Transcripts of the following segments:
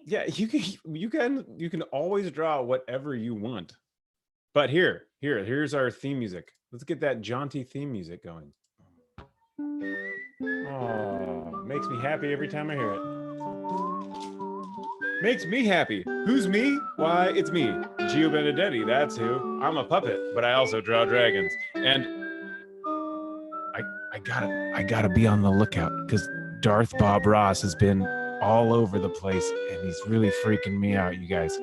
Yeah, you can always draw whatever you want. But here's our theme music. Let's get that jaunty theme music going. Oh, makes me happy every time I hear it. Makes me happy. Who's me? Why, it's me, Gio Benedetti. That's who. I'm a puppet, but I also draw dragons. And I gotta be on the lookout because Darth Bob Ross has been all over the place and he's really freaking me out, you guys.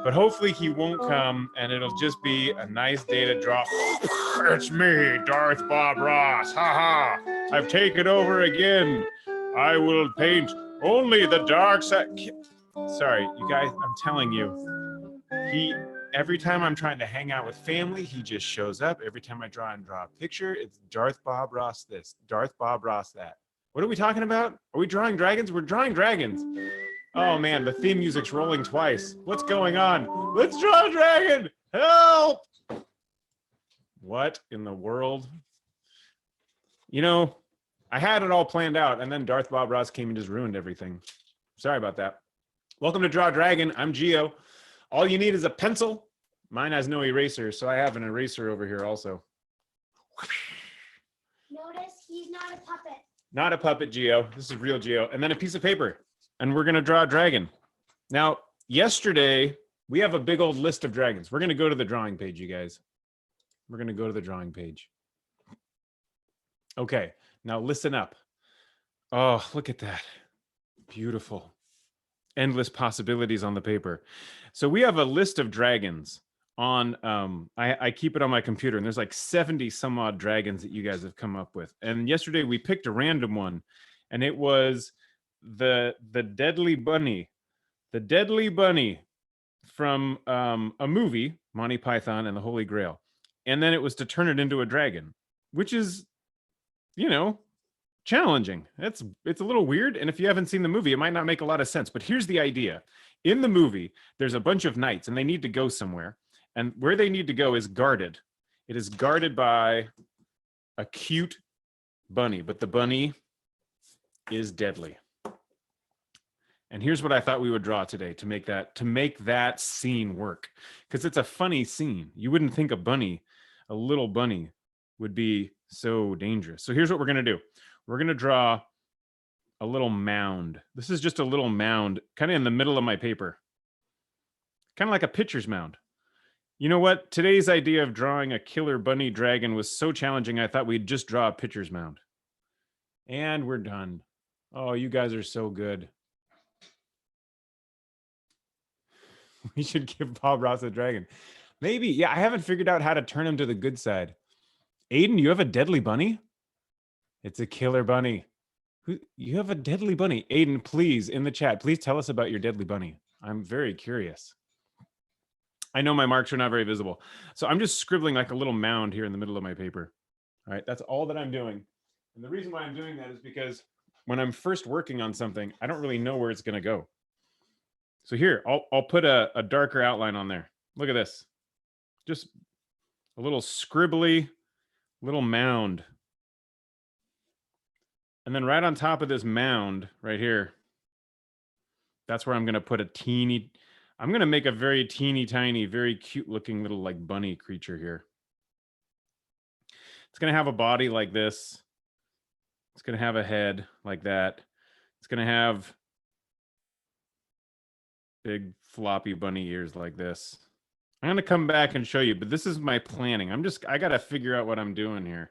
But hopefully he won't come and it'll just be a nice day to draw. It's me, Darth Bob Ross. Ha ha. I've taken over again. I will paint only the dark side. Sorry, you guys, I'm telling you. Every time I'm trying to hang out with family, he just shows up. Every time I draw a picture, it's Darth Bob Ross this, Darth Bob Ross that. What are we talking about? Are we drawing dragons? We're drawing dragons. Oh man, the theme music's rolling twice. What's going on? Let's draw a dragon! Help! What in the world? You know, I had it all planned out and then Darth Bob Ross came and just ruined everything. Sorry about that. Welcome to Draw Dragon. I'm Gio. All you need is a pencil. Mine has no eraser, so I have an eraser over here also. Notice he's not a puppet. Not a puppet, Gio. This is real Gio. And then a piece of paper. And we're going to draw a dragon. Now, yesterday, we have a big old list of dragons. We're going to go to the drawing page, you guys. We're going to go to the drawing page. Okay, now listen up. Oh, look at that. Beautiful. Endless possibilities on the paper. So we have a list of dragons on, I keep it on my computer, and there's like 70 some odd dragons that you guys have come up with. And yesterday we picked a random one, and it was the Deadly Bunny. The Deadly Bunny from a movie, Monty Python and the Holy Grail. And then it was to turn it into a dragon, which is, you know, challenging. It's a little weird. And if you haven't seen the movie, it might not make a lot of sense. But here's the idea. In the movie, there's a bunch of knights and they need to go somewhere. And where they need to go is guarded. It is guarded by a cute bunny, but the bunny is deadly. And here's what I thought we would draw today to make that scene work. Because it's a funny scene. You wouldn't think a little bunny would be so dangerous. So here's what we're going to do. We're going to draw a little mound. This is just a little mound kind of in the middle of my paper. Kind of like a pitcher's mound. You know what? Today's idea of drawing a killer bunny dragon was so challenging, I thought we'd just draw a pitcher's mound. And we're done. Oh, you guys are so good. We should give Bob Ross a dragon. Maybe. Yeah, I haven't figured out how to turn him to the good side. Aiden, you have a deadly bunny? It's a killer bunny. You have a deadly bunny. Aiden, please, in the chat, please tell us about your deadly bunny. I'm very curious. I know my marks are not very visible. So I'm just scribbling like a little mound here in the middle of my paper. All right, that's all that I'm doing. And the reason why I'm doing that is because when I'm first working on something, I don't really know where it's going to go. So here, I'll put a darker outline on there. Look at this. Just a little scribbly little mound. And then right on top of this mound right here, that's where I'm going to put I'm going to make a very teeny tiny, very cute looking little like bunny creature here. It's going to have a body like this. It's going to have a head like that. It's going to have big floppy bunny ears like this. I'm going to come back and show you, but this is my planning. I got to figure out what I'm doing here.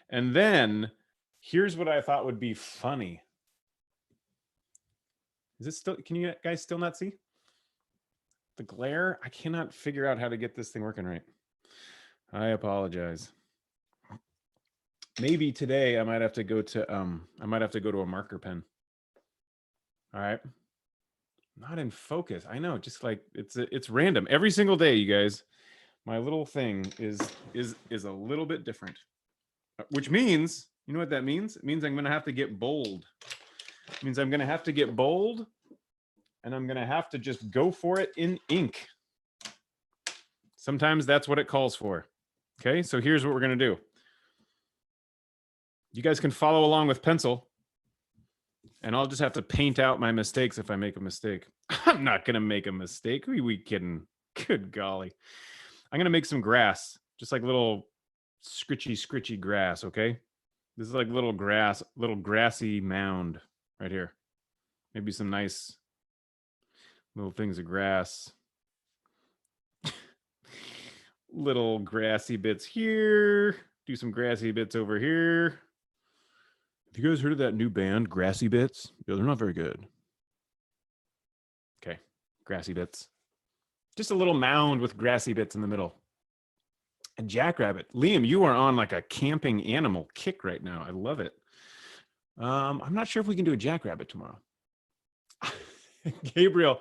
And then here's what I thought would be funny. Is it still, can you guys still not see? The glare? I cannot figure out how to get this thing working right. I apologize. Maybe today I might have to go to a marker pen. All right. Not in focus. I know, just like it's random. Every single day, you guys, my little thing is a little bit different. Which means, you know what that means? It means I'm going to have to get bold. It means I'm going to have to get bold, and I'm going to have to just go for it in ink. Sometimes that's what it calls for. Okay, so here's what we're going to do. You guys can follow along with pencil. And I'll just have to paint out my mistakes if I make a mistake. I'm not going to make a mistake. Who are we kidding? Good golly. I'm going to make some grass, just like little scritchy grass, okay? This is like little grassy mound right here. Maybe some nice little things of grass. Little grassy bits here. Do some grassy bits over here. Have you guys heard of that new band, Grassy Bits? Yeah, they're not very good. Okay, grassy bits. Just a little mound with grassy bits in the middle. A jackrabbit. Liam, you are on like a camping animal kick right now. I love it. I'm not sure if we can do a jackrabbit tomorrow. Gabriel,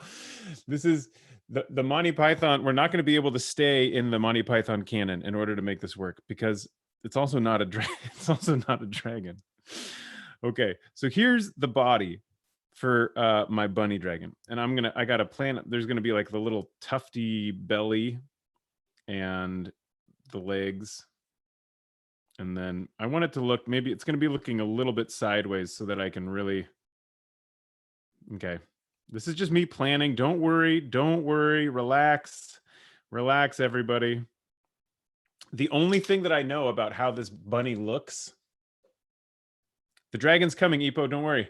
this is the Monty Python. We're not going to be able to stay in the Monty Python canon in order to make this work because it's also not a it's also not a dragon. Okay, so here's the body for my bunny dragon, and I got a plan. There's gonna be like the little tufty belly and the legs, and then I want it to look, maybe it's gonna be looking a little bit sideways so that I can really, okay, this is just me planning. Don't worry, relax everybody. The only thing that I know about how this bunny looks, the dragon's coming, Epo, don't worry.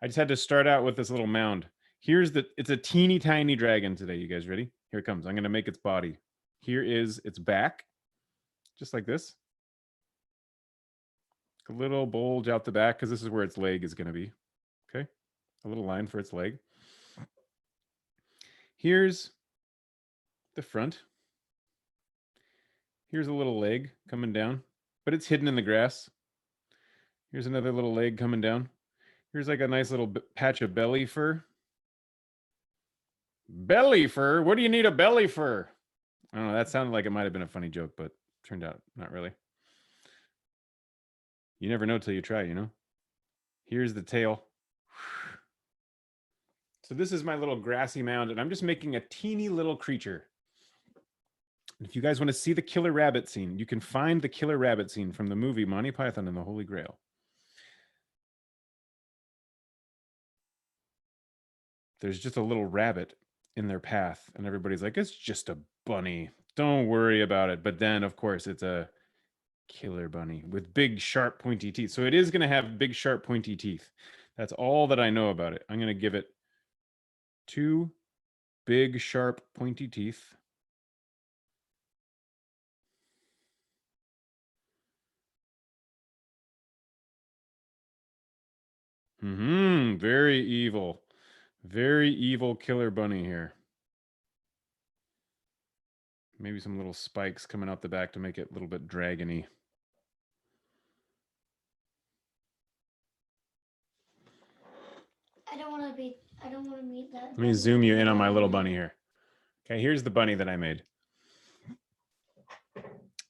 I just had to start out with this little mound. It's a teeny tiny dragon today. You guys ready? Here it comes. I'm going to make its body. Here is its back, just like this. A little bulge out the back because this is where its leg is going to be. Okay. A little line for its leg. Here's the front. Here's a little leg coming down, but it's hidden in the grass. Here's another little leg coming down. Here's like a nice little patch of belly fur. Belly fur? What do you need a belly fur? I don't know. That sounded like it might have been a funny joke, but turned out not really. You never know till you try, you know? Here's the tail. So this is my little grassy mound, and I'm just making a teeny little creature. And if you guys want to see the killer rabbit scene, you can find the killer rabbit scene from the movie Monty Python and the Holy Grail. There's just a little rabbit in their path, and everybody's like, it's just a bunny. Don't worry about it. But then, of course, it's a killer bunny with big, sharp, pointy teeth. So it is going to have big, sharp, pointy teeth. That's all that I know about it. I'm going to give it 2 big, sharp, pointy teeth. Very evil. Very evil killer bunny here. Maybe some little spikes coming out the back to make it a little bit dragony. I don't want to meet that. Let me zoom you in on my little bunny here. Okay, here's the bunny that I made.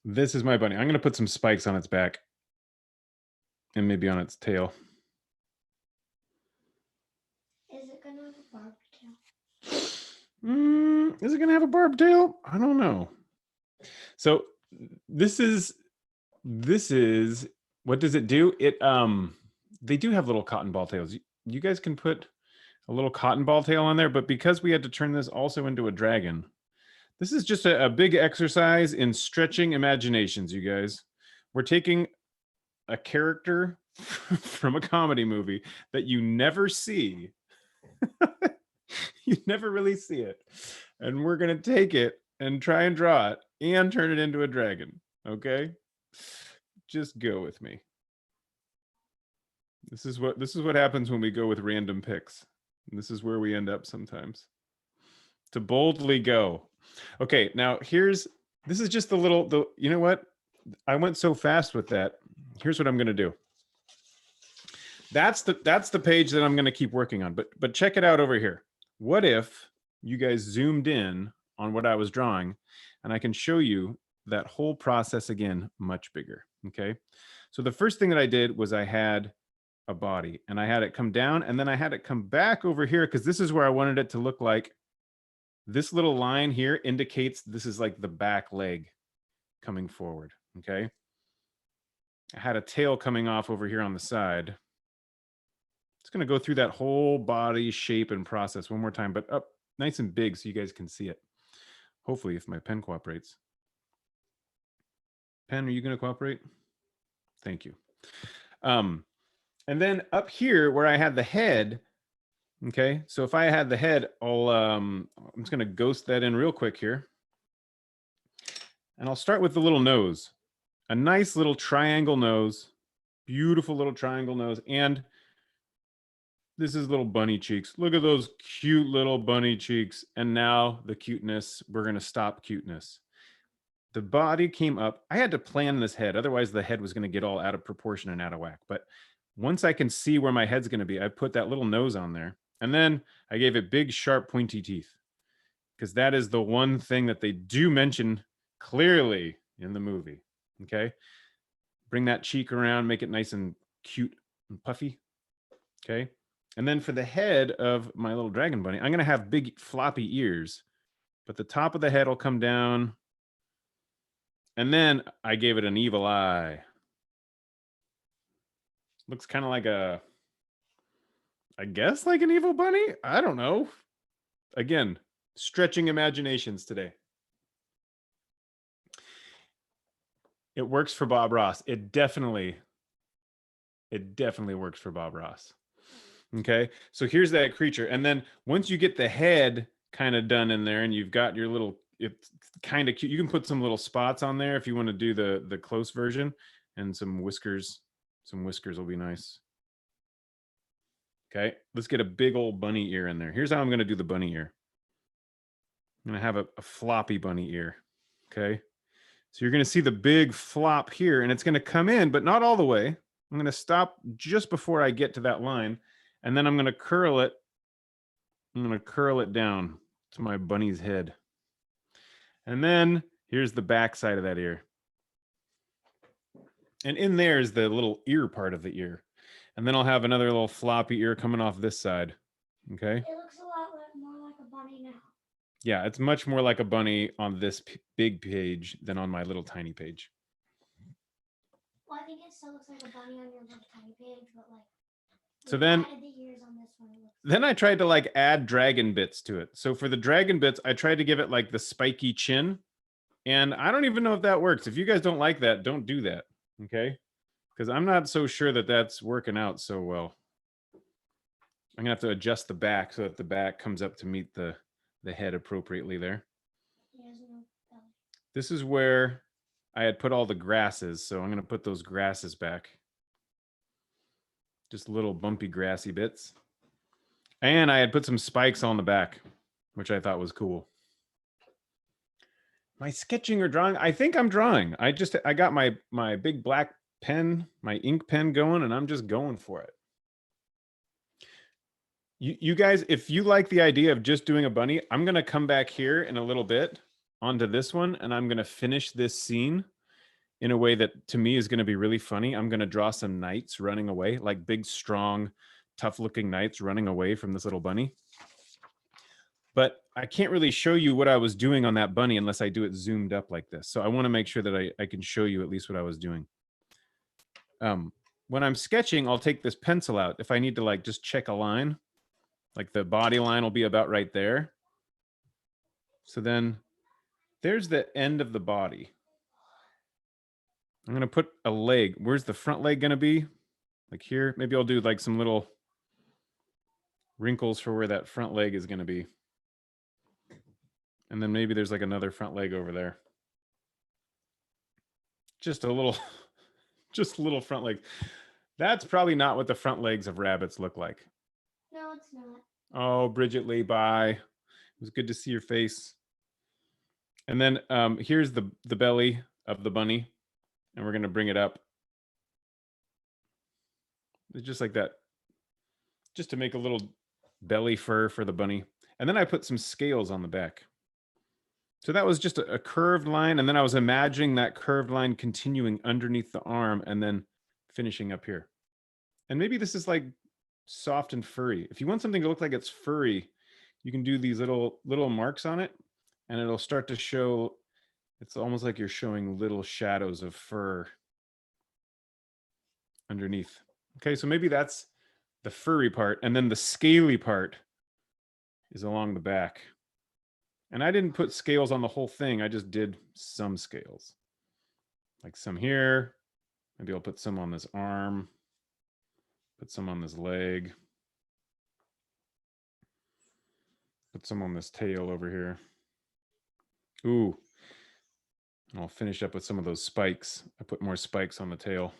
This is my bunny. I'm going to put some spikes on its back and maybe on its tail. Is it going to have a barbed tail? Is it going to have a barbed tail? I don't know. So this is what does it do? They do have little cotton ball tails. You guys can put a little cotton ball tail on there, but because we had to turn this also into a dragon, this is just a big exercise in stretching imaginations, you guys. We're taking a character from a comedy movie that you never see. You never really see it. And we're going to take it and try and draw it and turn it into a dragon. Okay? Just go with me. This is what happens when we go with random picks. And this is where we end up sometimes. To boldly go. Okay, now this is just you know what? I went so fast with that. Here's what I'm going to do. That's the page that I'm going to keep working on. But check it out over here. What if you guys zoomed in on what I was drawing, and I can show you that whole process again, much bigger. Okay. So the first thing that I did was I had a body, and I had it come down, and then I had it come back over here because this is where I wanted it to look like. This little line here indicates this is like the back leg coming forward. Okay. I had a tail coming off over here on the side. It's going to go through that whole body shape and process one more time, but up nice and big so you guys can see it. Hopefully, if my pen cooperates. Pen, are you going to cooperate? Thank you. And then up here where I had the head, okay, so if I had the head, I'm just going to ghost that in real quick here. And I'll start with the little nose. A nice little triangle nose. Beautiful little triangle nose. And this is little bunny cheeks. Look at those cute little bunny cheeks. And now the cuteness. We're going to stop cuteness. The body came up. I had to plan this head. Otherwise, the head was going to get all out of proportion and out of whack. But once I can see where my head's going to be, I put that little nose on there. And then I gave it big, sharp, pointy teeth. Because that is the one thing that they do mention clearly in the movie. Okay? Bring that cheek around, make it nice and cute and puffy. Okay? And then for the head of my little dragon bunny, I'm going to have big floppy ears. But the top of the head will come down. And then I gave it an evil eye. Looks kind of like I guess like an evil bunny? I don't know. Again, stretching imaginations today. It works for Bob Ross. It definitely works for Bob Ross. Okay, so here's that creature. And then once you get the head kind of done in there and you've got your little, it's kind of cute. You can put some little spots on there if you want to do the close version, and some whiskers. Some whiskers will be nice. Okay, let's get a big old bunny ear in there. Here's how I'm going to do the bunny ear. I'm going to have a floppy bunny ear. Okay, so you're going to see the big flop here, and it's going to come in, but not all the way. I'm going to stop just before I get to that line, and then I'm going to curl it. I'm going to curl it down to my bunny's head. And then here's the back side of that ear. And in there is the little ear part of the ear. And then I'll have another little floppy ear coming off this side. Okay? It looks a lot more like a bunny now. Yeah, it's much more like a bunny on this big page than on my little tiny page. Well, I think it still looks like a bunny on your little tiny page, but like, so then, added the ears on this one. Then I tried to like add dragon bits to it. So for the dragon bits, I tried to give it like the spiky chin. And I don't even know if that works. If you guys don't like that, don't do that. Okay? Because I'm not so sure that that's working out so well. I'm going to have to adjust the back so that the back comes up to meet the head appropriately there. This is where I had put all the grasses. So I'm going to put those grasses back. Just little bumpy grassy bits. And I had put some spikes on the back, which I thought was cool. Am I sketching or drawing? I think I'm drawing. I got my big black pen, my ink pen going, and I'm just going for it. You guys, if you like the idea of just doing a bunny, I'm going to come back here in a little bit onto this one, and I'm going to finish this scene in a way that to me is going to be really funny. I'm going to draw some knights running away, like big, strong, tough-looking knights running away from this little bunny. But I can't really show you what I was doing on that bunny unless I do it zoomed up like this. So I want to make sure that I can show you at least what I was doing. When I'm sketching, I'll take this pencil out. If I need to like just check a line, like the body line will be about right there. So then there's the end of the body. I'm going to put a leg. Where's the front leg going to be? Like here. Maybe I'll do like some little wrinkles for where that front leg is going to be. And then maybe there's like another front leg over there. Just a little front leg. That's probably not what the front legs of rabbits look like. No, it's not. Oh, Bridget Lee, bye. It was good to see your face. And then here's the belly of the bunny. And we're going to bring it up. It's just like that. Just to make a little belly fur for the bunny. And then I put some scales on the back. So that was just a curved line. And then I was imagining that curved line continuing underneath the arm and then finishing up here. And maybe this is like soft and furry. If you want something to look like it's furry, you can do these little marks on it and it'll start to show. It's almost like you're showing little shadows of fur underneath. Okay, so maybe that's the furry part, and then the scaly part is along the back. And I didn't put scales on the whole thing. I just did some scales. Like some here. Maybe I'll put some on this arm. Put some on this leg. Put some on this tail over here. Ooh. And I'll finish up with some of those spikes. I put more spikes on the tail.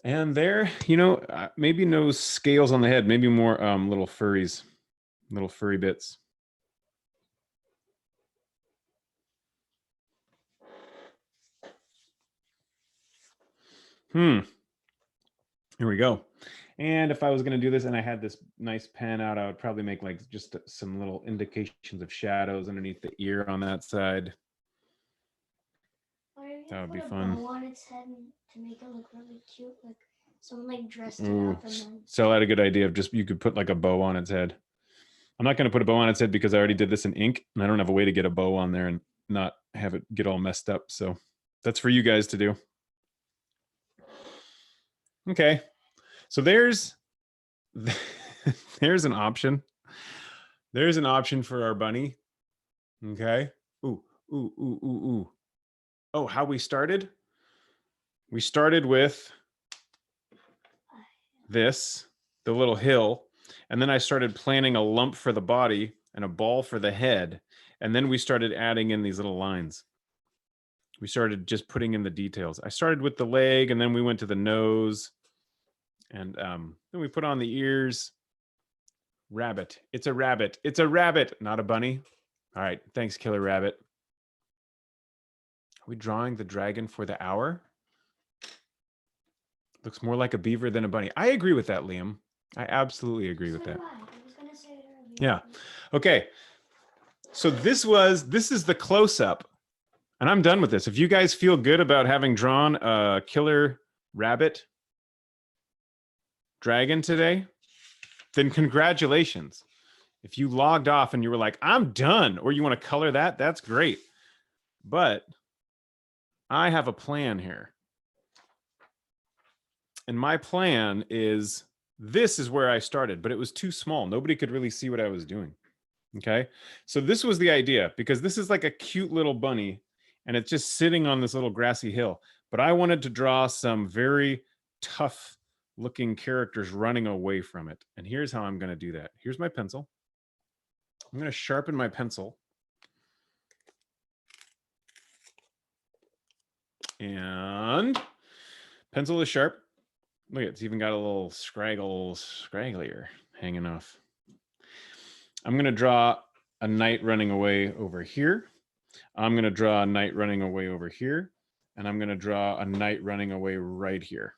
And there, you know, maybe no scales on the head, maybe more little furries, little furry bits. Here we go. And if I was going to do this and I had this nice pen out, I would probably make like just some little indications of shadows underneath the ear on that side. That would be fun. Bow on its head to make it look really cute, like someone like dressed it up and then. So I had a good idea of just you could put like a bow on its head. I'm not going to put a bow on its head because I already did this in ink, and I don't have a way to get a bow on there and not have it get all messed up. So that's for you guys to do. Okay, so there's an option. There's an option for our bunny. Okay. Ooh, ooh, ooh, ooh, ooh. Oh, how we started? We started with this, the little hill, and then I started planning a lump for the body and a ball for the head, and then we started adding in these little lines. We started just putting in the details. I started with the leg, and then we went to the nose, and then we put on the ears. Rabbit. It's a rabbit. It's a rabbit, not a bunny. All right. Thanks, Killer Rabbit. Are we drawing the dragon for the hour? Looks more like a beaver than a bunny. I agree with that, Liam. I absolutely agree with that. I was gonna say it earlier. Yeah. Okay. So this is the close-up. And I'm done with this. If you guys feel good about having drawn a killer rabbit dragon today, then congratulations. If you logged off and you were like, I'm done, or you want to color that, that's great. But I have a plan here. And my plan is, this is where I started, but it was too small. Nobody could really see what I was doing. Okay. So this was the idea, because this is like a cute little bunny and it's just sitting on this little grassy hill. But I wanted to draw some very tough looking characters running away from it. And here's how I'm going to do that. Here's my pencil. I'm going to sharpen my pencil. And pencil is sharp. Look, it's even got a little scragglier hanging off. I'm going to draw a knight running away over here. I'm going to draw a knight running away over here. And I'm going to draw a knight running away right here.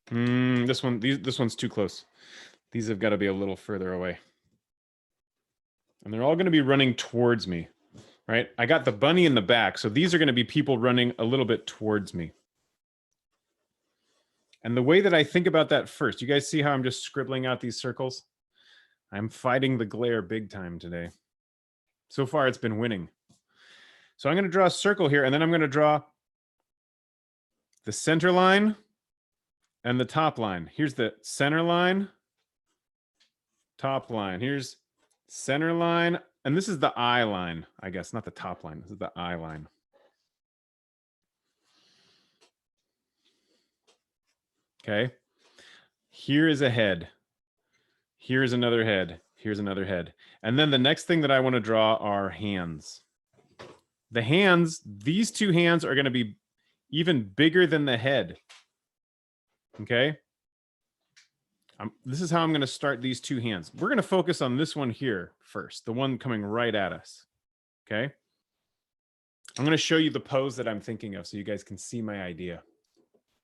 This one's too close. These have got to be a little further away. And they're all going to be running towards me, right? I got the bunny in the back, so these are going to be people running a little bit towards me. And the way that I think about that first, you guys see how I'm just scribbling out these circles? I'm fighting the glare big time today. So far, it's been winning. So I'm going to draw a circle here, and then I'm going to draw the center line and the top line. Here's the center line, top line. Here's center line, and this is the eye line, I guess, not the top line. This is the eye line. Okay. Here is a head. Here's another head. Here's another head. And then the next thing that I want to draw are hands. The hands, these two hands are going to be even bigger than the head. Okay. This is how I'm going to start these two hands. We're going to focus on this one here first, the one coming right at us. Okay. I'm going to show you the pose that I'm thinking of so you guys can see my idea.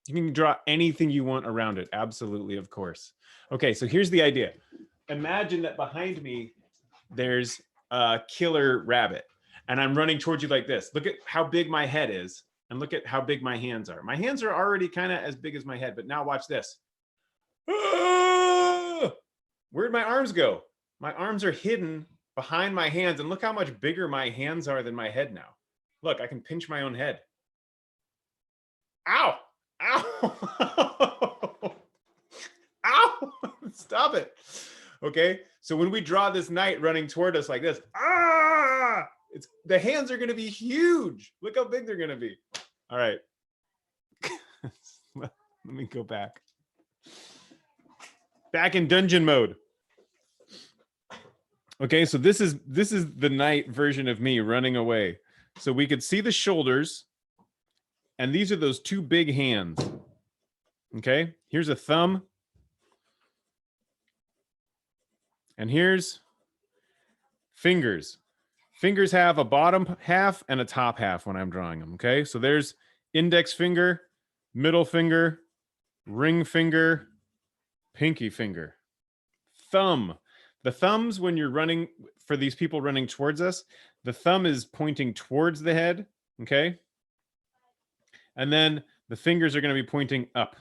You can draw anything you want around it. Absolutely, of course. Okay, so here's the idea. Imagine that behind me, there's a killer rabbit, and I'm running towards you like this. Look at how big my head is, and look at how big my hands are. My hands are already kind of as big as my head, but now watch this. Ah! Where'd my arms go? My arms are hidden behind my hands, and look how much bigger my hands are than my head now. Look, I can pinch my own head. Ow! Ow! Ow! Stop it. Okay, so when we draw this knight running toward us like this, it's the hands are going to be huge. Look how big they're going to be. All right. Let me go back. Back in dungeon mode. Okay, so this is the knight version of me running away. So we could see the shoulders, and these are those two big hands. Okay, here's a thumb. And here's fingers. Fingers have a bottom half and a top half when I'm drawing them, okay? So there's index finger, middle finger, ring finger, pinky finger. Thumb. The thumbs, when you're running, for these people running towards us, the thumb is pointing towards the head, okay? And then the fingers are going to be pointing up.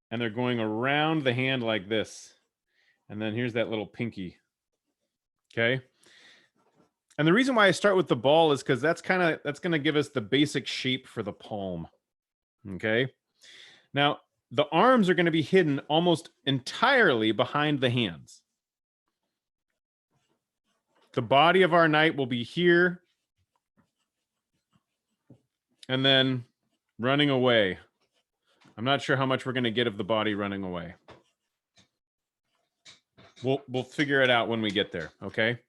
And they're going around the hand like this. And then here's that little pinky. Okay. And the reason why I start with the ball is because that's going to give us the basic shape for the palm. Okay. Now, the arms are going to be hidden almost entirely behind the hands. The body of our knight will be here. And then running away. I'm not sure how much we're going to get of the body running away. We'll figure it out when we get there, okay?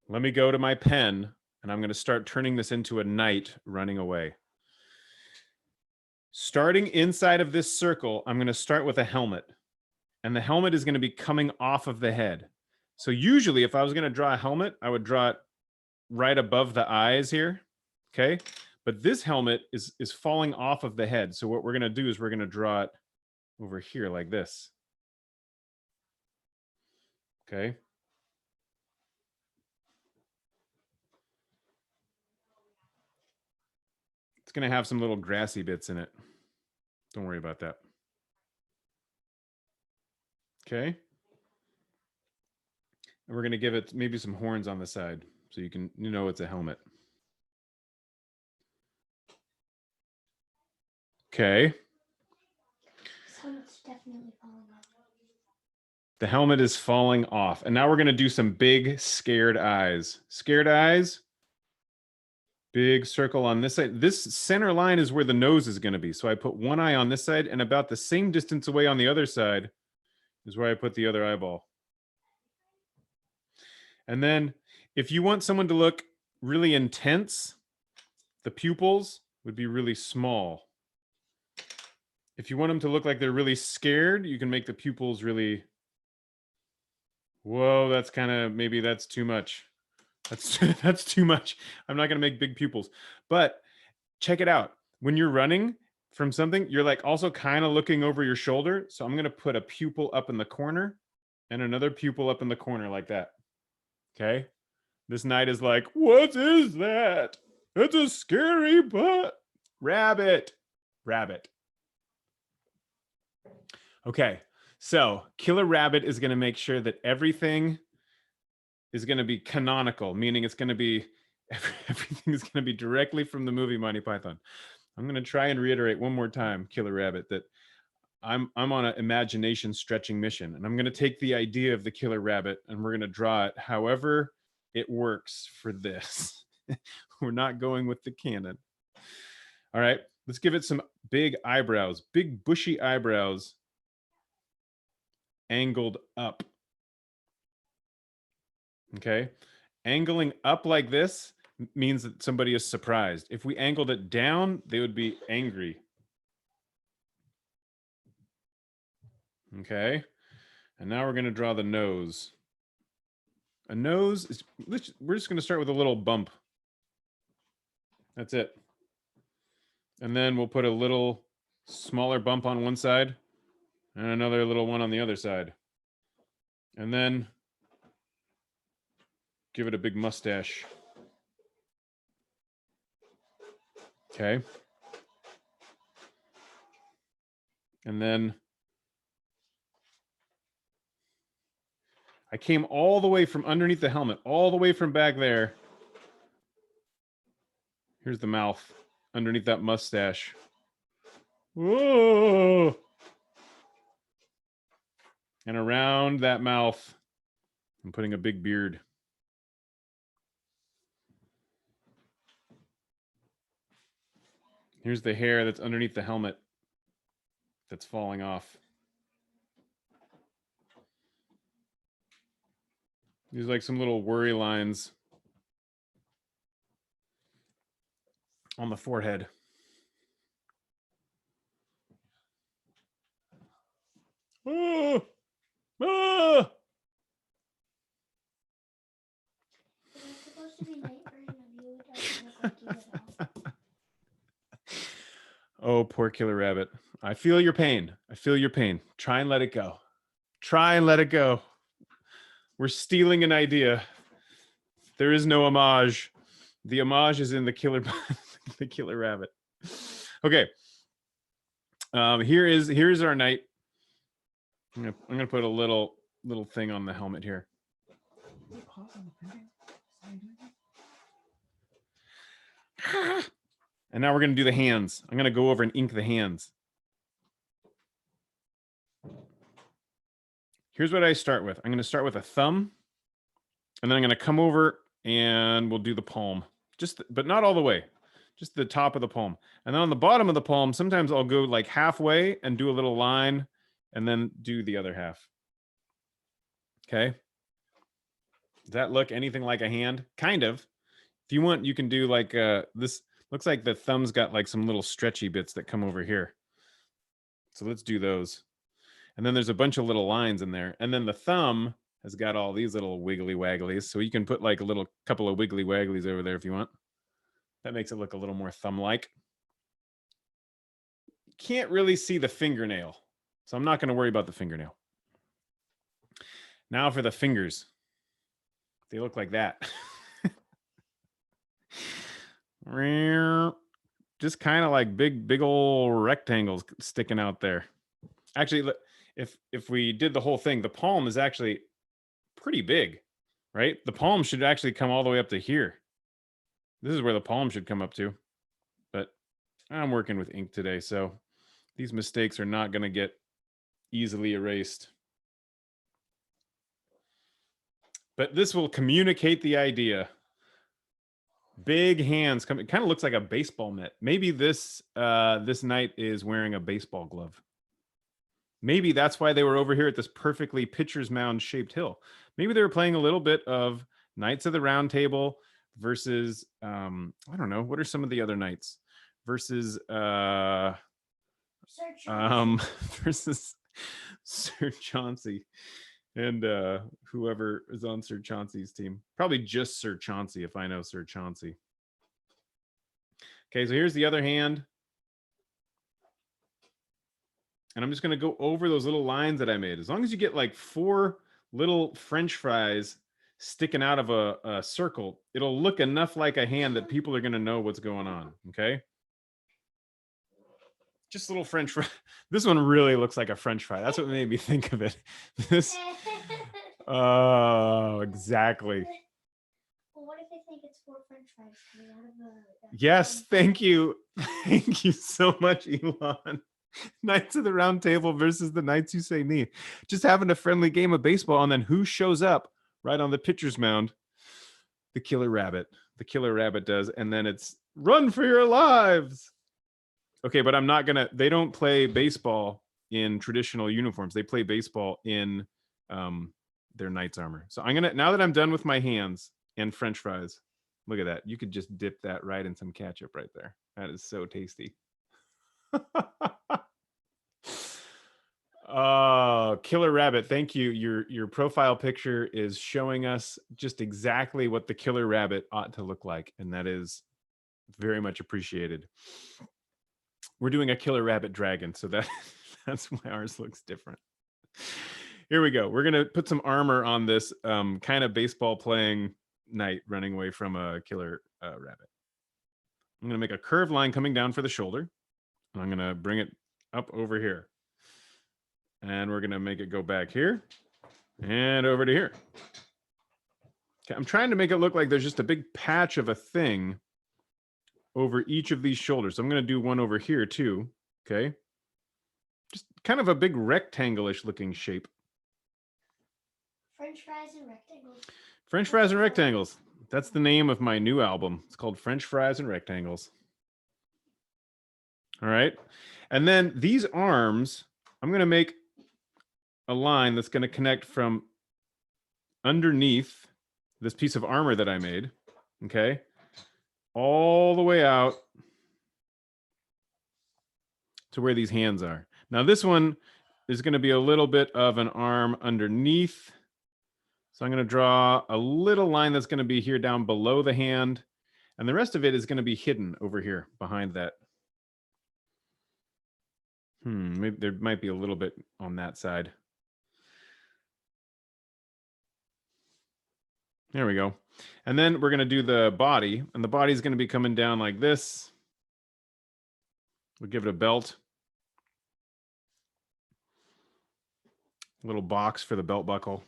Let me go to my pen, and I'm going to start turning this into a knight running away. Starting inside of this circle, I'm going to start with a helmet. And the helmet is going to be coming off of the head. So usually, if I was going to draw a helmet, I would draw it right above the eyes here, okay? But this helmet is falling off of the head. So what we're going to do is we're going to draw it over here like this. Okay. It's going to have some little grassy bits in it. Don't worry about that. Okay. And we're going to give it maybe some horns on the side so you know it's a helmet. Okay. So it's definitely falling off. The helmet is falling off. And now we're going to do some big scared eyes. Scared eyes. Big circle on this side. This center line is where the nose is going to be. So I put one eye on this side, and about the same distance away on the other side is where I put the other eyeball. And then if you want someone to look really intense, the pupils would be really small. If you want them to look like they're really scared, you can make the pupils really... Whoa, that's kind of... Maybe that's too much. That's too much. I'm not going to make big pupils. But check it out. When you're running from something, you're like also kind of looking over your shoulder. So I'm going to put a pupil up in the corner and another pupil up in the corner like that. Okay? This knight is like, what is that? It's a scary rabbit. Rabbit. Okay. So Killer Rabbit is going to make sure that everything is going to be canonical, meaning it's going to be everything is going to be directly from the movie Monty Python. I'm going to try and reiterate one more time, Killer Rabbit, that I'm on an imagination stretching mission, and I'm going to take the idea of the Killer Rabbit and we're going to draw it however it works for this. We're not going with the canon. All right, let's give it some big eyebrows, big bushy eyebrows, angled up. Okay, angling up like this means that somebody is surprised. If we angled it down, they would be angry. Okay, and now we're going to draw the nose. A nose is, we're just going to start with a little bump. That's it. And then we'll put a little smaller bump on one side and another little one on the other side. And then give it a big mustache. Okay. And then I came all the way from underneath the helmet, all the way from back there. Here's the mouth underneath that mustache. Whoa! And around that mouth, I'm putting a big beard. Here's the hair that's underneath the helmet that's falling off. These are like some little worry lines on the forehead. Oh! Ah! Is that supposed to be night version of you? It doesn't look like you at all. Oh, poor Killer Rabbit. I feel your pain. I feel your pain. Try and let it go. Try and let it go. We're stealing an idea. There is no homage. The homage is in the killer, the Killer Rabbit. Okay. Here's our knight. I'm gonna put a little thing on the helmet here. And now we're gonna do the hands. I'm gonna go over and ink the hands. Here's what I start with. I'm gonna start with a thumb, and then I'm gonna come over and we'll do the palm. But not all the way. Just the top of the palm. And then on the bottom of the palm, sometimes I'll go like halfway and do a little line and then do the other half. Okay. Does that look anything like a hand? Kind of. If you want, you can do like this. Looks like the thumb's got like some little stretchy bits that come over here. So let's do those. And then there's a bunch of little lines in there. And then the thumb has got all these little wiggly wagglies. So you can put like a little couple of wiggly wagglies over there if you want. That makes it look a little more thumb-like. Can't really see the fingernail. So I'm not going to worry about the fingernail. Now for the fingers. They look like that. Just kind of like big old rectangles sticking out there. Actually, if we did the whole thing, the palm is actually pretty big, right? The palm should actually come all the way up to here. This is where the palm should come up to. But I'm working with ink today, so these mistakes are not going to get easily erased. But this will communicate the idea. Big hands. It kind of looks like a baseball mitt. Maybe this knight is wearing a baseball glove. Maybe that's why they were over here at this perfectly pitcher's mound shaped hill. Maybe they were playing a little bit of Knights of the Round Table versus I don't know, what are some of the other knights versus versus Sir Chauncey and whoever is on Sir Chauncey's team. Probably just Sir Chauncey if I know Sir Chauncey. Okay, so here's the other hand. And I'm just going to go over those little lines that I made. As long as you get like 4 little French fries sticking out of a circle, it'll look enough like a hand that people are going to know what's going on. Okay. Just little French fry. This one really looks like a French fry. That's what made me think of it. This. Oh, exactly. Well, what if they think it's 4 French fries coming out of the yes, thank you. Thank you so much, Elon. Knights of the Round Table versus the Knights Who Say Knee. Just having a friendly game of baseball, and then who shows up right on the pitcher's mound? The Killer Rabbit. The Killer Rabbit does, and then it's run for your lives. Okay, but I'm not gonna. They don't play baseball in traditional uniforms. They play baseball in their knight's armor. So I'm gonna, now that I'm done with my hands and French fries, look at that. You could just dip that right in some ketchup right there. That is so tasty. Killer Rabbit, thank you. Your profile picture is showing us just exactly what the Killer Rabbit ought to look like, and that is very much appreciated. We're doing a Killer Rabbit dragon, so that's why ours looks different. Here we go. We're gonna put some armor on this kind of baseball playing knight running away from a killer rabbit. I'm gonna make a curved line coming down for the shoulder. I'm going to bring it up over here. And we're going to make it go back here. And over to here. Okay, I'm trying to make it look like there's just a big patch of a thing over each of these shoulders. I'm going to do one over here too. Okay. Just kind of a big rectangle-ish looking shape. French fries and rectangles. French fries and rectangles. That's the name of my new album. It's called French Fries and Rectangles. All right. And then these arms, I'm going to make a line that's going to connect from underneath this piece of armor that I made. Okay. All the way out to where these hands are. Now this one is going to be a little bit of an arm underneath. So I'm going to draw a little line that's going to be here down below the hand. And the rest of it is going to be hidden over here behind that. Maybe there might be a little bit on that side. There we go. And then we're going to do the body. And the body is going to be coming down like this. We'll give it a belt. A little box for the belt buckle.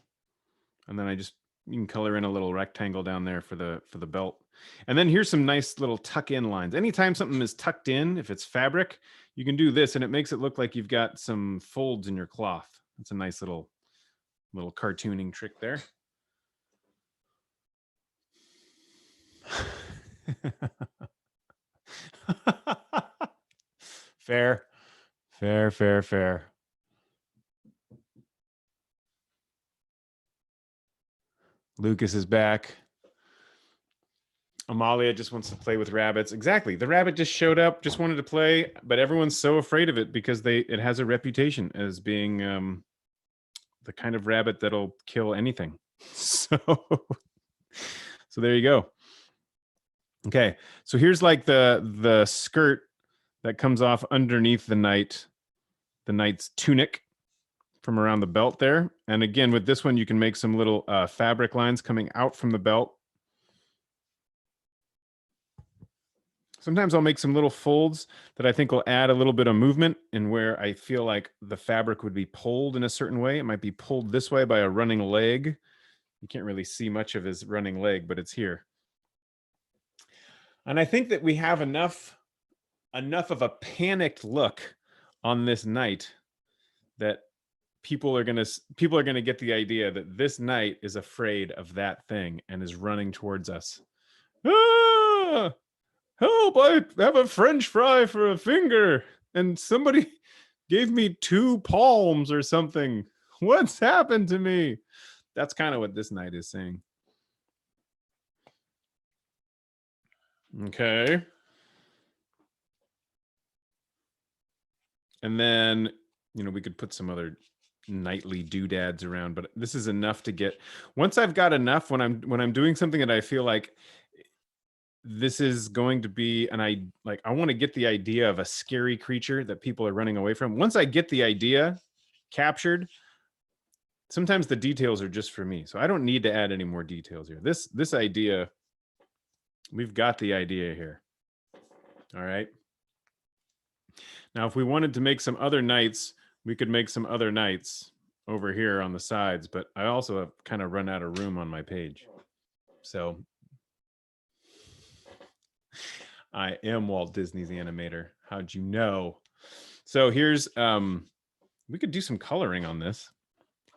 And then you can color in a little rectangle down there for the belt. And then here's some nice little tuck in lines. Anytime something is tucked in, if it's fabric, you can do this and it makes it look like you've got some folds in your cloth. It's a nice little cartooning trick there. Fair. Lucas is back. Amalia just wants to play with rabbits. Exactly. The rabbit just showed up, just wanted to play, but everyone's so afraid of it because it has a reputation as being the kind of rabbit that'll kill anything. So there you go. Okay. So here's like the skirt that comes off underneath the knight's tunic from around the belt there. And again, with this one, you can make some little fabric lines coming out from the belt. Sometimes I'll make some little folds that I think will add a little bit of movement in where I feel like the fabric would be pulled in a certain way. It might be pulled this way by a running leg. You can't really see much of his running leg, but it's here. And I think that we have enough of a panicked look on this knight that people are going to get the idea that this knight is afraid of that thing and is running towards us. Ah! Help, I have a French fry for a finger and somebody gave me 2 palms or something. What's happened to me? That's kind of what this knight is saying. Okay. And then, we could put some other knightly doodads around, but this is enough to get. Once I've got enough, when I'm doing something that I feel like this is going to be, and I want to get the idea of a scary creature that people are running away from. Once I get the idea captured, sometimes the details are just for me. So I don't need to add any more details here. This idea, we've got the idea here. All right. Now, if we wanted to make some other knights, we could make some other knights over here on the sides, but I also have kind of run out of room on my page. So I am Walt Disney's animator. How'd you know? So here's, we could do some coloring on this.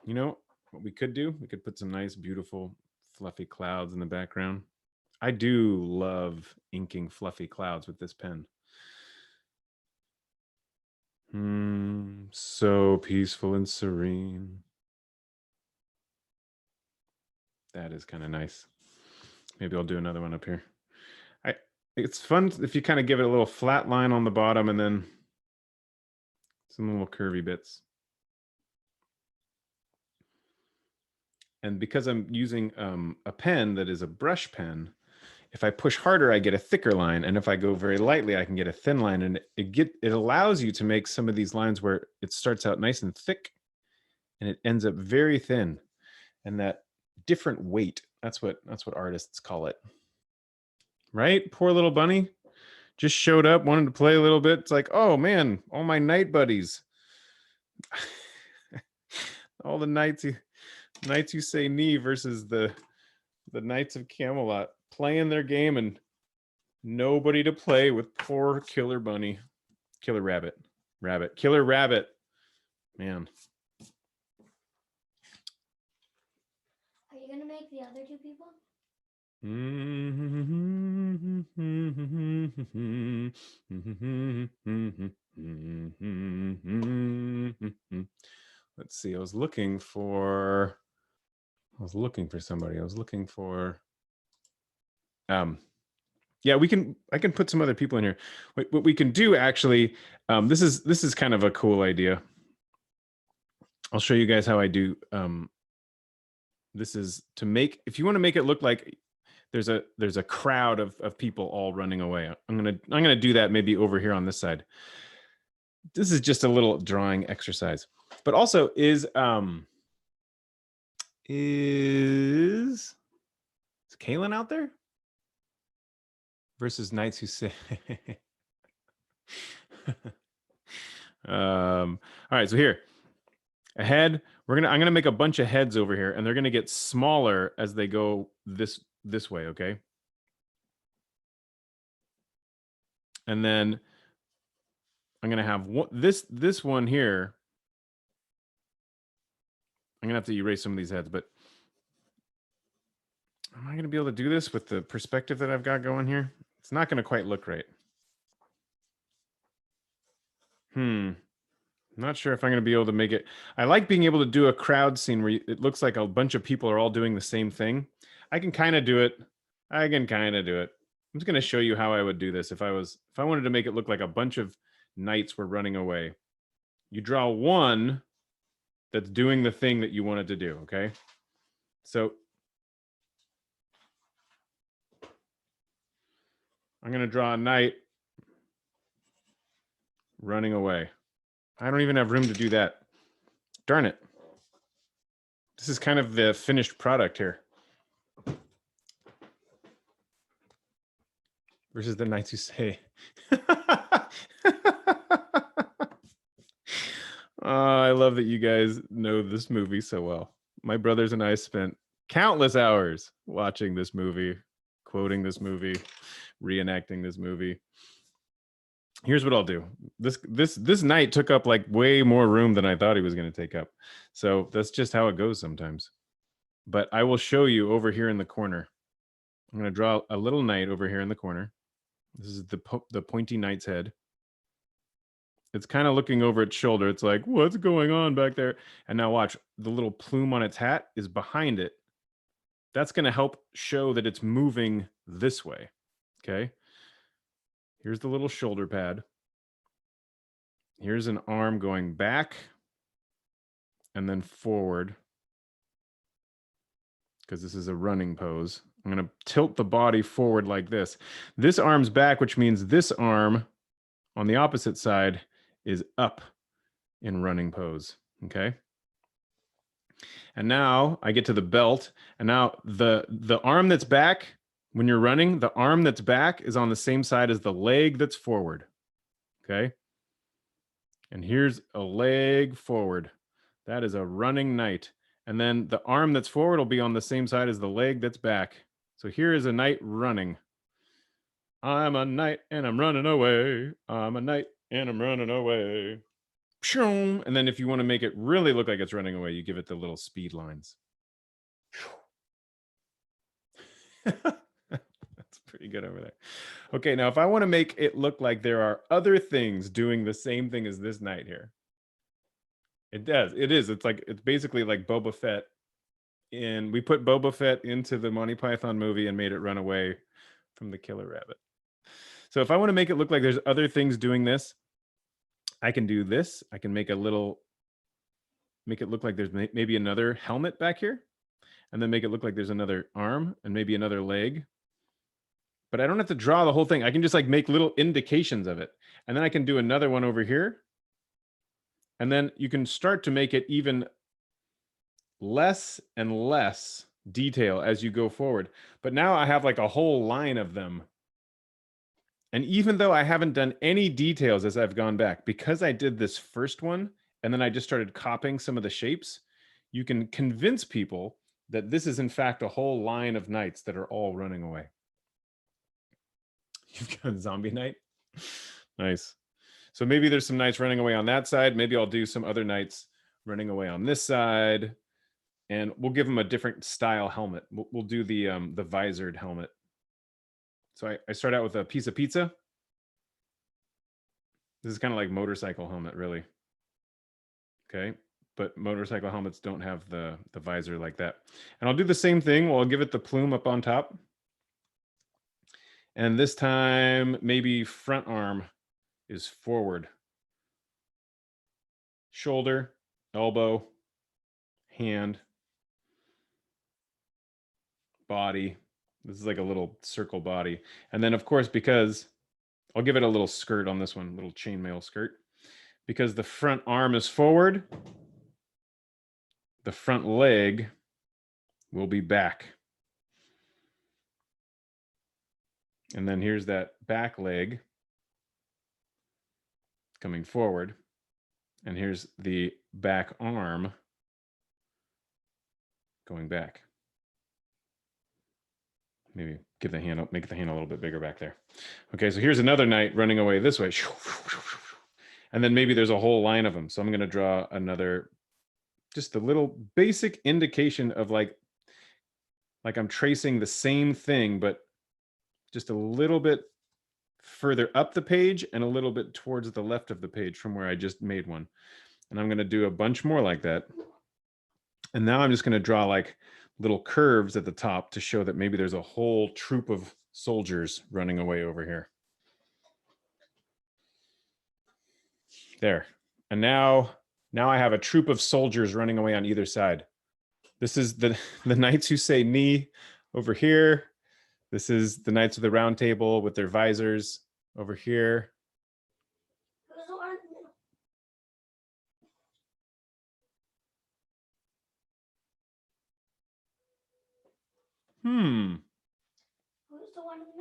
You know what we could do? We could put some nice, beautiful, fluffy clouds in the background. I do love inking fluffy clouds with this pen. So peaceful and serene. That is kind of nice. Maybe I'll do another one up here. It's fun if you kind of give it a little flat line on the bottom and then some little curvy bits. And because I'm using a pen that is a brush pen, if I push harder, I get a thicker line. And if I go very lightly, I can get a thin line. And it allows you to make some of these lines where it starts out nice and thick and it ends up very thin. And that different weight, that's what artists call it. Right? Poor little bunny just showed up, wanted to play a little bit. It's like, oh man, all my knight buddies. All the knights Knights Who Say Knee versus the Knights of Camelot, playing their game and nobody to play with poor Killer Bunny. Killer Rabbit. Killer Rabbit. Man. Are you gonna make the other two people? Let's see. I was looking for somebody. I was looking for yeah, I can put some other people in here. What we can do actually, this is kind of a cool idea. I'll show you guys how I do. This is to make, if you want to make it look like there's a crowd of people all running away. I'm gonna do that maybe over here on this side. This is just a little drawing exercise, but also is Kaylin out there? Versus Knights Who Say. All right, so here, a head. I'm gonna make a bunch of heads over here, and they're gonna get smaller as they go this way, okay? And then I'm gonna have this one here. I'm gonna have to erase some of these heads, but am I gonna be able to do this with the perspective that I've got going here? It's not gonna quite look right. Not sure if I'm going to be able to make it. I like being able to do a crowd scene where it looks like a bunch of people are all doing the same thing. I can kind of do it. I'm just going to show you how I would do this if I wanted to make it look like a bunch of knights were running away. You draw one that's doing the thing that you wanted to do, okay? So I'm going to draw a knight running away. I don't even have room to do that. Darn it. This is kind of the finished product here. Versus the Knights Who Say. I love that you guys know this movie so well. My brothers and I spent countless hours watching this movie, quoting this movie, reenacting this movie. Here's what I'll do. This knight took up like way more room than I thought he was going to take up. So that's just how it goes sometimes. But I will show you over here in the corner. I'm going to draw a little knight over here in the corner. This is the pointy knight's head. It's kind of looking over its shoulder. It's like, what's going on back there? And now watch, the little plume on its hat is behind it. That's going to help show that it's moving this way. Okay. Here's the little shoulder pad. Here's an arm going back and then forward, because this is a running pose. I'm going to tilt the body forward like this. This arm's back, which means this arm on the opposite side is up in running pose, okay? And now I get to the belt, and now the arm that's back, when you're running, the arm that's back is on the same side as the leg that's forward, okay? And here's a leg forward. That is a running knight. And then the arm that's forward will be on the same side as the leg that's back. So here is a knight running. I'm a knight and I'm running away. I'm a knight and I'm running away. And then if you want to make it really look like it's running away, you give it the little speed lines. That's pretty good over there. Okay, now if I want to make it look like there are other things doing the same thing as this knight here. It does. It is. It's basically like Boba Fett. And we put Boba Fett into the Monty Python movie and made it run away from the killer rabbit. So if I want to make it look like there's other things doing this, I can do this. I can make it look like there's maybe another helmet back here, and then make it look like there's another arm and maybe another leg. But I don't have to draw the whole thing. I can just like make little indications of it. And then I can do another one over here. And then you can start to make it even less and less detail as you go forward. But now I have like a whole line of them. And even though I haven't done any details as I've gone back, because I did this first one, and then I just started copying some of the shapes, you can convince people that this is in fact a whole line of knights that are all running away. You've got a zombie knight. Nice. So maybe there's some knights running away on that side. Maybe I'll do some other knights running away on this side, and we'll give them a different style helmet. We'll do the visored helmet. So I start out with a piece of pizza. This is kind of like motorcycle helmet, really. Okay, but motorcycle helmets don't have the visor like that. And I'll do the same thing. Well, I'll give it the plume up on top. And this time, maybe front arm is forward. Shoulder, elbow, hand, body. This is like a little circle body. And then, of course, because I'll give it a little skirt on this one, little chainmail skirt. Because the front arm is forward, the front leg will be back. And then here's that back leg coming forward. And here's the back arm going back. Maybe give the hand up, make the hand a little bit bigger back there. Okay, so here's another knight running away this way. And then maybe there's a whole line of them. So I'm going to draw another, just a little basic indication of like I'm tracing the same thing, but just a little bit further up the page and a little bit towards the left of the page from where I just made one. And I'm going to do a bunch more like that. And now I'm just going to draw like little curves at the top to show that maybe there's a whole troop of soldiers running away over here. There. And now I have a troop of soldiers running away on either side. This is the knights who say knee over here. This is the Knights of the Round Table with their visors over here. Who's the one in the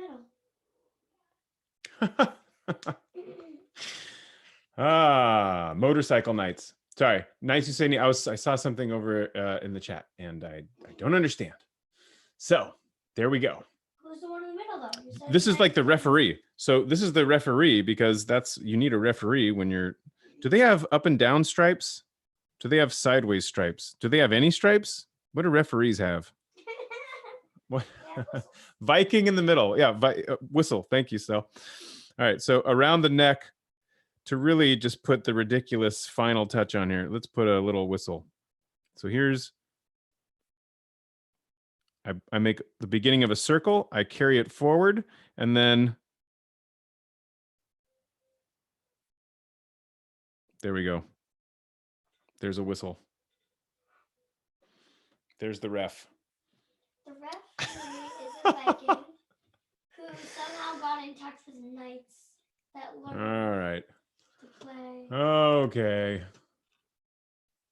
middle? Motorcycle knights. Sorry, Knights who say knee. I saw something over in the chat, and I don't understand. So there we go. Who's the one in the middle, though? This is like the referee. So this is the referee because you need a referee when you're. Do they have up and down stripes? Do they have sideways stripes? Do they have any stripes? What do referees have? What? Viking in the middle. Yeah, whistle. Thank you, Sel. All right, so around the neck to really just put the ridiculous final touch on here. Let's put a little whistle. So here's, I make the beginning of a circle. I carry it forward, and then there we go. There's a whistle. There's the ref. The ref is a Viking who somehow got in touch with knights that learned All right. to play. Okay.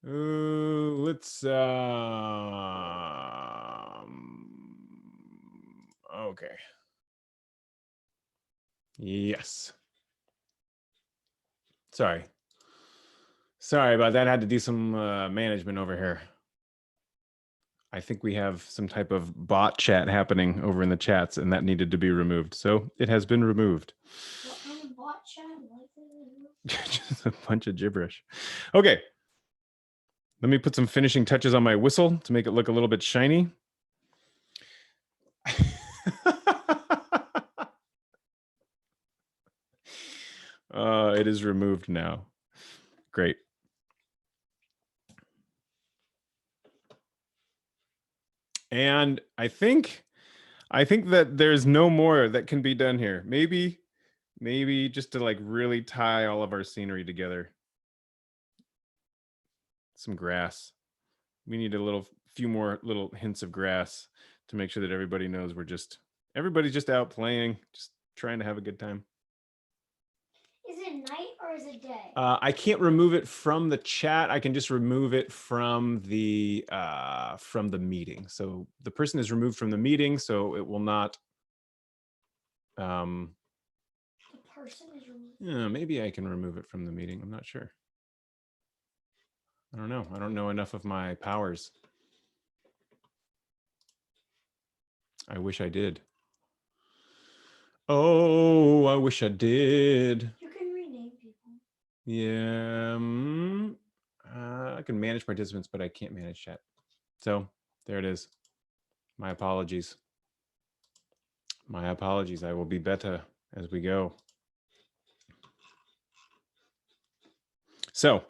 Let's okay. Yes. Sorry about that. I had to do some management over here. I think we have some type of bot chat happening over in the chats, and that needed to be removed. So it has been removed. What kind of bot chat? Just a bunch of gibberish. Okay. Let me put some finishing touches on my whistle to make it look a little bit shiny. It is removed now. Great. And I think that there's no more that can be done here. Maybe just to like really tie all of our scenery together. Some grass. We need a few more little hints of grass to make sure that everybody knows everybody's just out playing, just trying to have a good time. Is it night or is it day? I can't remove it from the chat. I can just remove it from the meeting. So the person is removed from the meeting, so it will not. The person is removed. Yeah, maybe I can remove it from the meeting. I'm not sure. I don't know. I don't know enough of my powers. I wish I did. Oh, I wish I did. You can rename people. Yeah. I can manage participants, but I can't manage chat. So there it is. My apologies. My apologies. I will be better as we go. So,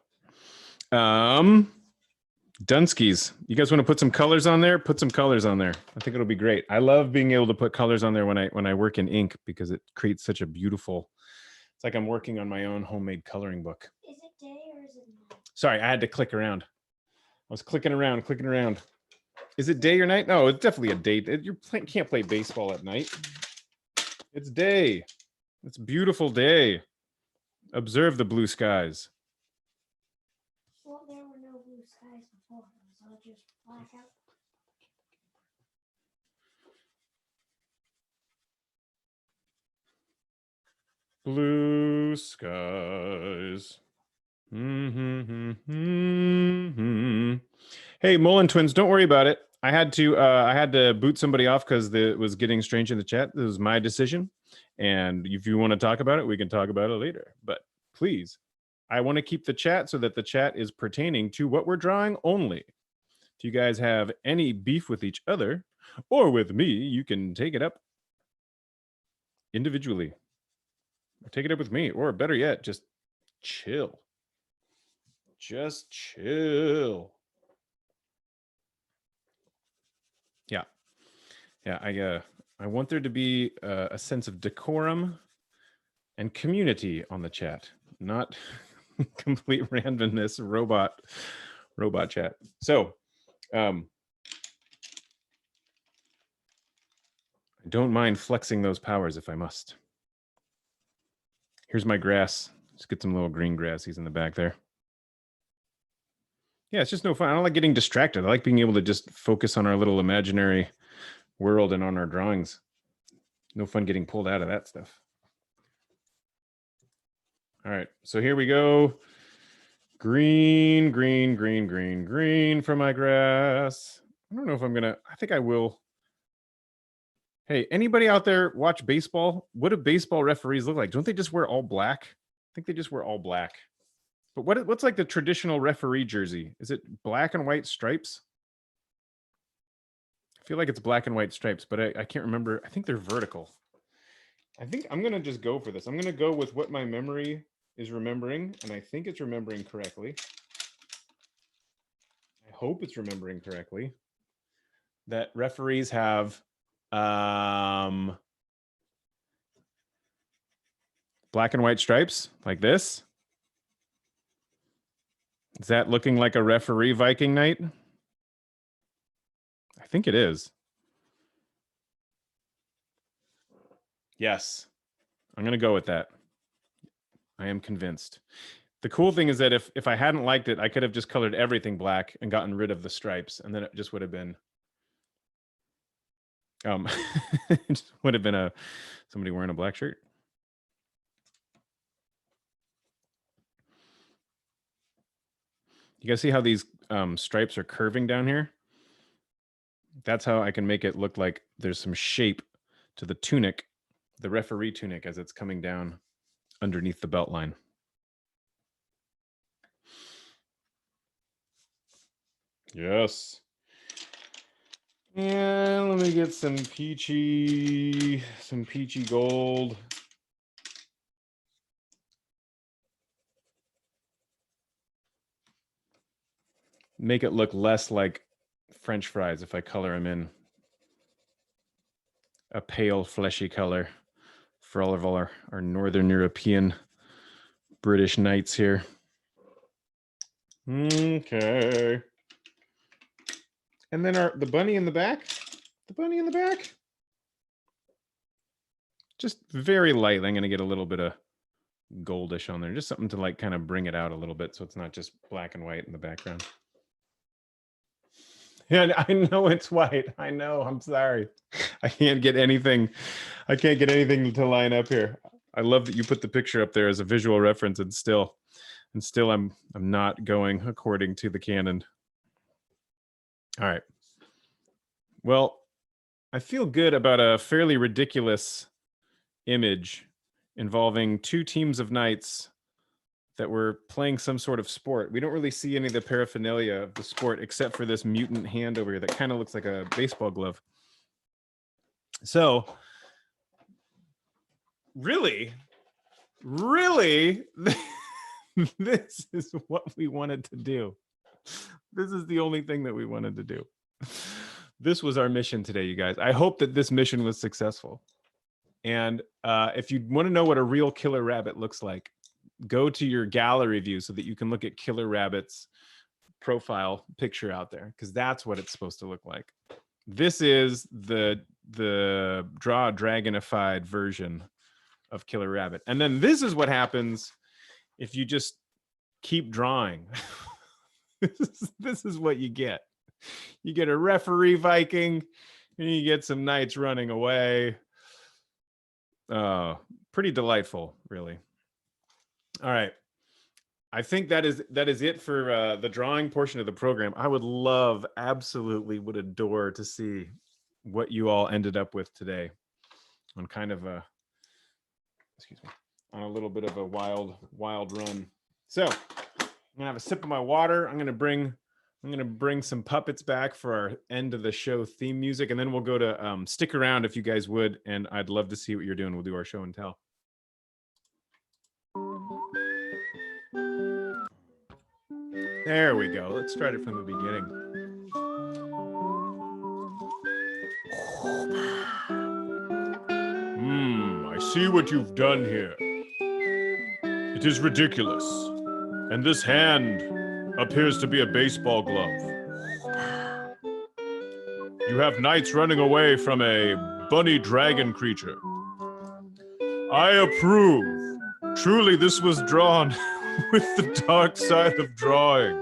Dunskies, you guys want to put some colors on there? Put some colors on there. I think it'll be great. I love being able to put colors on there when I work in ink because it creates such a beautiful. It's like I'm working on my own homemade coloring book. Is it day or is it night? Sorry, I had to click around. I was clicking around. Is it day or night? No, it's definitely a day. You can't play baseball at night. It's day. It's a beautiful day. Observe the blue skies. Well, there were no blue skies before. It was all just blackout. Blue skies. Hey, Mullen twins, don't worry about it. I had to boot somebody off because it was getting strange in the chat. This was my decision, and if you want to talk about it, we can talk about it later. But please, I want to keep the chat so that the chat is pertaining to what we're drawing only. If you guys have any beef with each other or with me, you can take it up individually. Take it up with me, or better yet, just chill. Just chill. Yeah. I want there to be a sense of decorum and community on the chat, not complete randomness, robot chat. So, I don't mind flexing those powers if I must. Here's my grass. Just get some little green grassies in the back there. Yeah, it's just no fun. I don't like getting distracted. I like being able to just focus on our little imaginary world and on our drawings. No fun getting pulled out of that stuff. All right, so here we go. Green for my grass. I don't know if I'm gonna, I think I will. Hey, anybody out there watch baseball? What do baseball referees look like? Don't they just wear all black? I think they just wear all black. But what's like the traditional referee jersey? Is it black and white stripes? I feel like it's black and white stripes, but I can't remember. I think they're vertical. I think I'm going to just go for this. I'm going to go with what my memory is remembering, and I think it's remembering correctly. I hope it's remembering correctly. That referees have black and white stripes like this. Is that looking like a referee Viking Knight? I think it is. Yes, I'm going to go with that. I am convinced. The cool thing is that if I hadn't liked it, I could have just colored everything black and gotten rid of the stripes, and then it just would have been it just would have been somebody wearing a black shirt. You guys see how these stripes are curving down here? That's how I can make it look like there's some shape to the tunic, the referee tunic, as it's coming down underneath the belt line. Yes. And let me get some peachy gold. Make it look less like French fries if I color them in a pale, fleshy color for all of our Northern European British knights here. Okay. And then the bunny in the back. The bunny in the back. Just very lightly. I'm going to get a little bit of goldish on there. Just something to like kind of bring it out a little bit so it's not just black and white in the background. Yeah, I know it's white. I know. I'm sorry. I can't get anything. I can't get anything to line up here. I love that you put the picture up there as a visual reference, and still And still I'm not going according to the canon. All right. Well, I feel good about a fairly ridiculous image involving two teams of knights that were playing some sort of sport. We don't really see any of the paraphernalia of the sport except for this mutant hand over here that kind of looks like a baseball glove. So, really, this is what we wanted to do. This is the only thing that we wanted to do. This was our mission today, you guys. I hope that this mission was successful. And if you want to know what a real killer rabbit looks like, go to your gallery view so that you can look at Killer Rabbit's profile picture out there, because that's what it's supposed to look like. This is the draw dragonified version of Killer Rabbit. And then this is what happens if you just keep drawing. This is what you get. You get a referee Viking, and you get some knights running away. Pretty delightful, really. All right. I think that is it for the drawing portion of the program. I would love, absolutely would adore to see what you all ended up with today on kind of a, excuse me, on a little bit of a wild run. So I'm gonna have a sip of my water. I'm gonna bring some puppets back for our end of the show theme music, and then we'll go to stick around if you guys would, and I'd love to see what you're doing. We'll do our show and tell. There we go. Let's start it from the beginning. I see what you've done here. It is ridiculous. And this hand appears to be a baseball glove. You have knights running away from a bunny dragon creature. I approve. Truly, this was drawn with the dark side of drawing.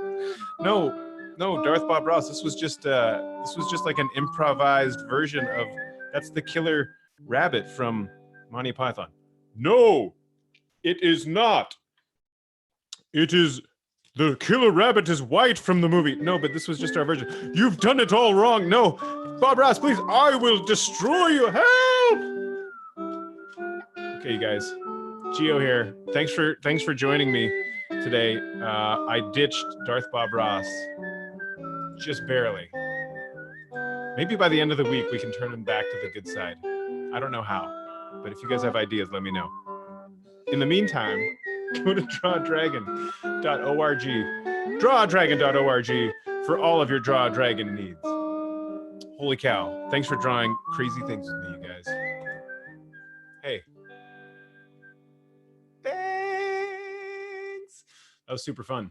No, Darth Bob Ross. This was just like an improvised version of, that's the killer rabbit from Monty Python. No, it is not. It is, the killer rabbit is white from the movie. No, but this was just our version. You've done it all wrong. No, Bob Ross, please, I will destroy you. Help! Okay, you guys. Gio here. Thanks for joining me today. I ditched Darth Bob Ross just barely. Maybe by the end of the week we can turn him back to the good side. I don't know how, but if you guys have ideas, let me know. In the meantime, go to drawdragon.org, drawdragon.org for all of your Draw Dragon needs. Holy cow! Thanks for drawing crazy things with me, you guys. Hey. Thanks. That was super fun.